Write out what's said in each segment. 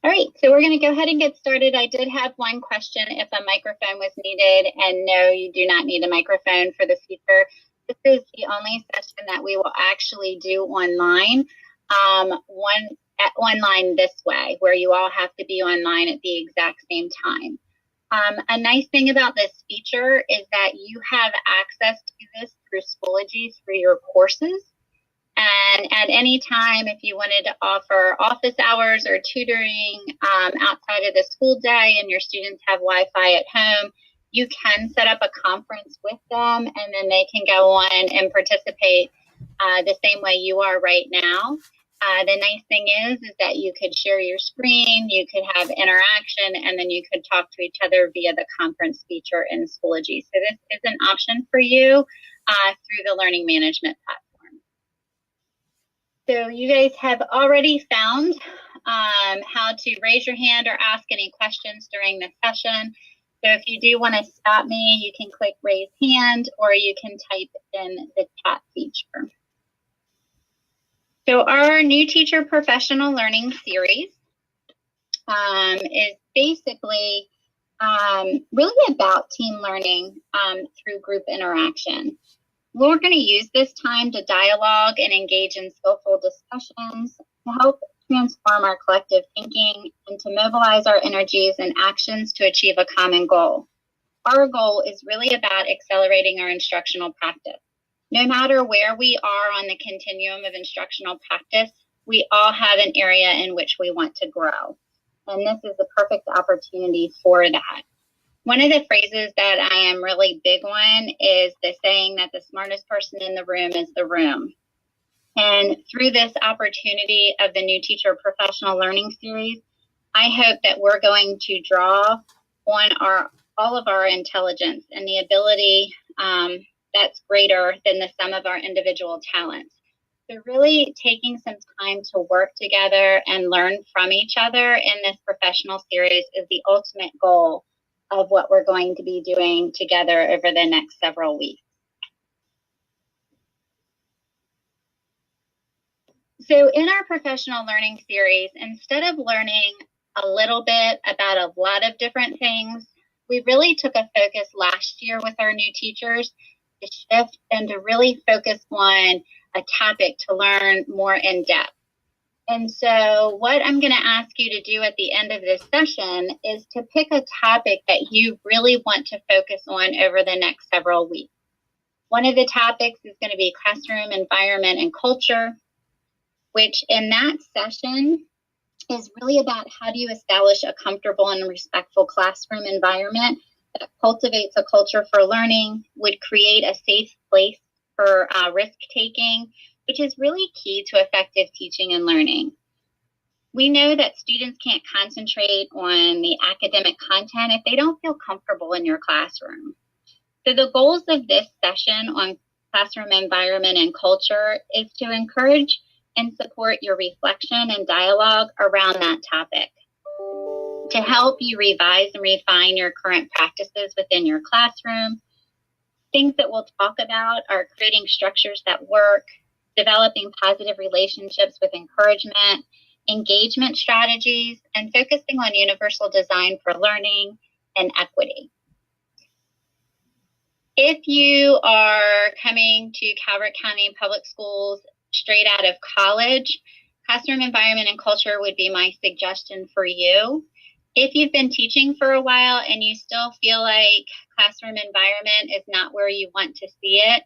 All right, so we're going to go ahead and get started. I did have one question if a microphone was needed, and no, you do not need a microphone for the future. This is the only session that we will actually do online, online this way, where you all have to be online at the exact same time. A nice thing about this feature is that you have access to this through Schoology through your courses. And at any time, if you wanted to offer office hours or tutoring outside of the school day and your students have Wi-Fi at home, you can set up a conference with them and then they can go on and participate the same way you are right now. The nice thing is that you could share your screen, you could have interaction, and then you could talk to each other via the conference feature in Schoology. So this is an option for you through the learning management platform. So you guys have already found how to raise your hand or ask any questions during the session. So if you do want to stop me, you can click raise hand or you can type in the chat feature. So our new teacher professional learning series is basically really about team learning through group interaction. We're going to use this time to dialogue and engage in skillful discussions to help transform our collective thinking and to mobilize our energies and actions to achieve a common goal. Our goal is really about accelerating our instructional practice. No matter where we are on the continuum of instructional practice, we all have an area in which we want to grow. And this is the perfect opportunity for that. One of the phrases that I am really big on is the saying that the smartest person in the room is the room. And through this opportunity of the new teacher professional learning series, I hope that we're going to draw on all of our intelligence and the ability that's greater than the sum of our individual talents. So really taking some time to work together and learn from each other in this professional series is the ultimate goal of what we're going to be doing together over the next several weeks. So in our professional learning series, instead of learning a little bit about a lot of different things, we really took a focus last year with our new teachers to shift and to really focus on a topic to learn more in depth. And so what I'm going to ask you to do at the end of this session is to pick a topic that you really want to focus on over the next several weeks. One of the topics is going to be classroom environment and culture, which in that session is really about how do you establish a comfortable and respectful classroom environment that cultivates a culture for learning, would create a safe place for risk-taking, which is really key to effective teaching and learning. We know that students can't concentrate on the academic content if they don't feel comfortable in your classroom. So the goals of this session on classroom environment and culture is to encourage and support your reflection and dialogue around that topic, to help you revise and refine your current practices within your classroom. Things that we'll talk about are creating structures that work, developing positive relationships with encouragement, engagement strategies, and focusing on universal design for learning and equity. If you are coming to Calvert County Public Schools straight out of college, classroom environment and culture would be my suggestion for you. If you've been teaching for a while and you still feel like classroom environment is not where you want to see it,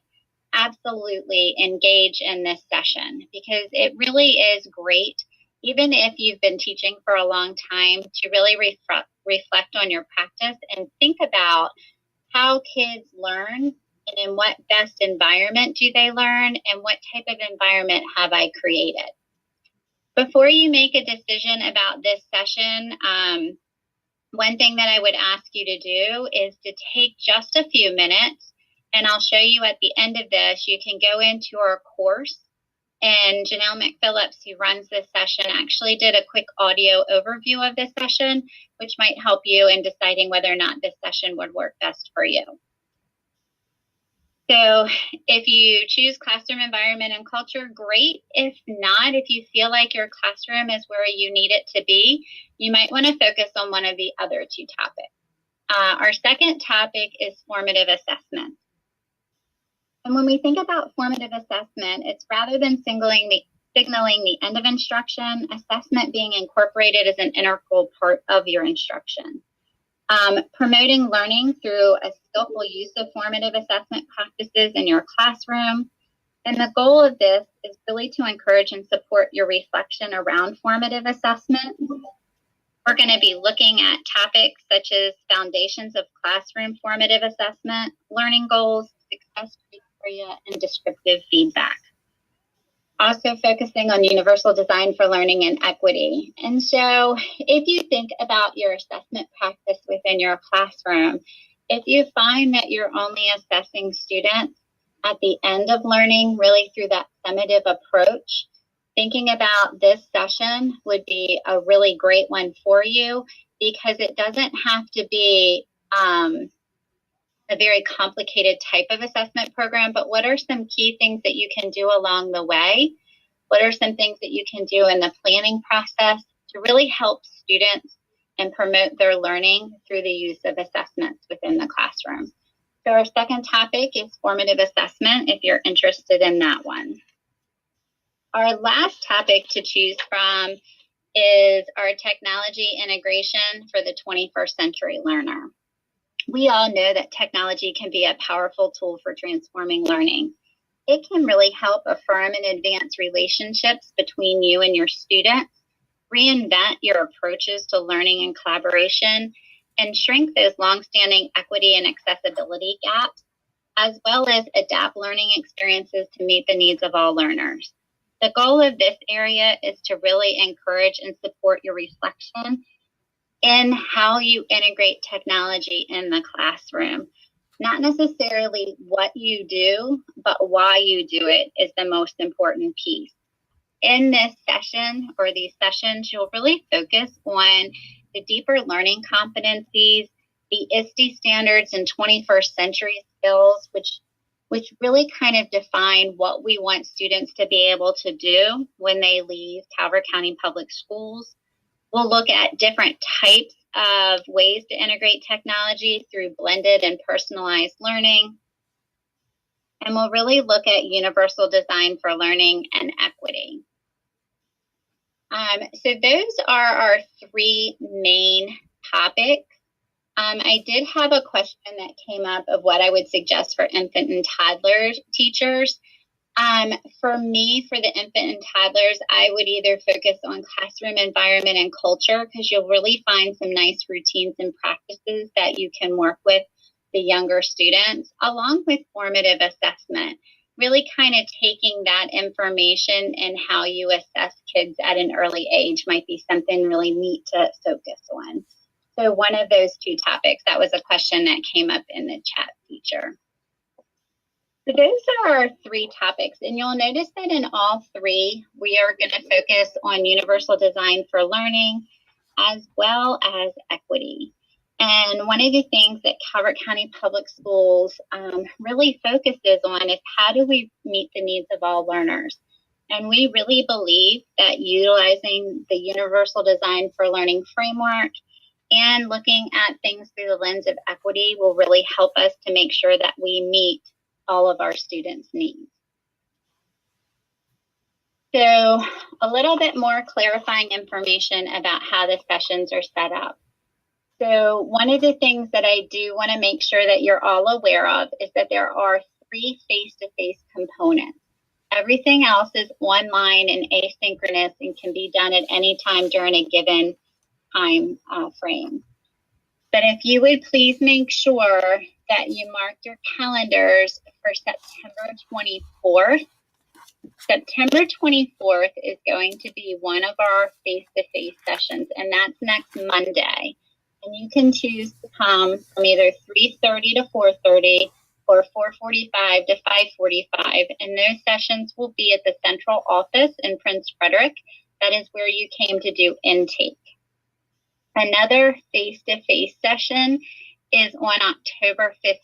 absolutely engage in this session because it really is great, even if you've been teaching for a long time, to really reflect on your practice and think about how kids learn and in what best environment do they learn and what type of environment have I created. Before you make a decision about this session, one thing that I would ask you to do is to take just a few minutes, and I'll show you at the end of this, you can go into our course, and Janelle McPhillips, who runs this session, actually did a quick audio overview of this session, which might help you in deciding whether or not this session would work best for you. So if you choose classroom environment and culture, great. If not, if you feel like your classroom is where you need it to be, you might want to focus on one of the other two topics. Our second topic is formative assessment. And when we think about formative assessment, it's rather than signaling the end of instruction, assessment being incorporated as an integral part of your instruction. Promoting learning through a skillful use of formative assessment practices in your classroom. And the goal of this is really to encourage and support your reflection around formative assessment. We're going to be looking at topics such as foundations of classroom formative assessment, learning goals, success criteria, and descriptive feedback. Also focusing on universal design for learning and equity. And so if you think about your assessment practice within your classroom, if you find that you're only assessing students at the end of learning, really through that summative approach, thinking about this session would be a really great one for you, because it doesn't have to be a very complicated type of assessment program, but what are some key things that you can do along the way? What are some things that you can do in the planning process to really help students and promote their learning through the use of assessments within the classroom? So our second topic is formative assessment, if you're interested in that one. Our last topic to choose from is our technology integration for the 21st century learner. We all know that technology can be a powerful tool for transforming learning. It can really help affirm and advance relationships between you and your students, reinvent your approaches to learning and collaboration, and shrink those longstanding equity and accessibility gaps, as well as adapt learning experiences to meet the needs of all learners. The goal of this area is to really encourage and support your reflection in how you integrate technology in the classroom. Not necessarily what you do, but why you do it is the most important piece. In this session, or these sessions, you'll really focus on the deeper learning competencies, the ISTE standards and 21st century skills, which really kind of define what we want students to be able to do when they leave Calvert County Public Schools. We'll look at different types of ways to integrate technology through blended and personalized learning. And we'll really look at universal design for learning and equity. So those are our three main topics. I did have a question that came up of what I would suggest for infant and toddler teachers. For me, for the infant and toddlers, I would either focus on classroom environment and culture, because you'll really find some nice routines and practices that you can work with the younger students, along with formative assessment, really kind of taking that information and how you assess kids at an early age might be something really neat to focus on. So one of those two topics, that was a question that came up in the chat feature. So those are our three topics, and you'll notice that in all three, we are going to focus on universal design for learning as well as equity. And one of the things that Calvert County Public Schools really focuses on is how do we meet the needs of all learners. And we really believe that utilizing the universal design for learning framework and looking at things through the lens of equity will really help us to make sure that we meet all of our students' needs. So a little bit more clarifying information about how the sessions are set up. So one of the things that I do want to make sure that you're all aware of is that there are 3 face-to-face components. Everything else is online and asynchronous and can be done at any time during a given time frame. But if you would please make sure that you mark your calendars for September 24th. September 24th is going to be one of our face-to-face sessions, and that's next Monday. And you can choose to come from either 3:30 to 4:30 or 4:45 to 5:45. And those sessions will be at the central office in Prince Frederick. That is where you came to do intake. Another face-to-face session is on October 15th.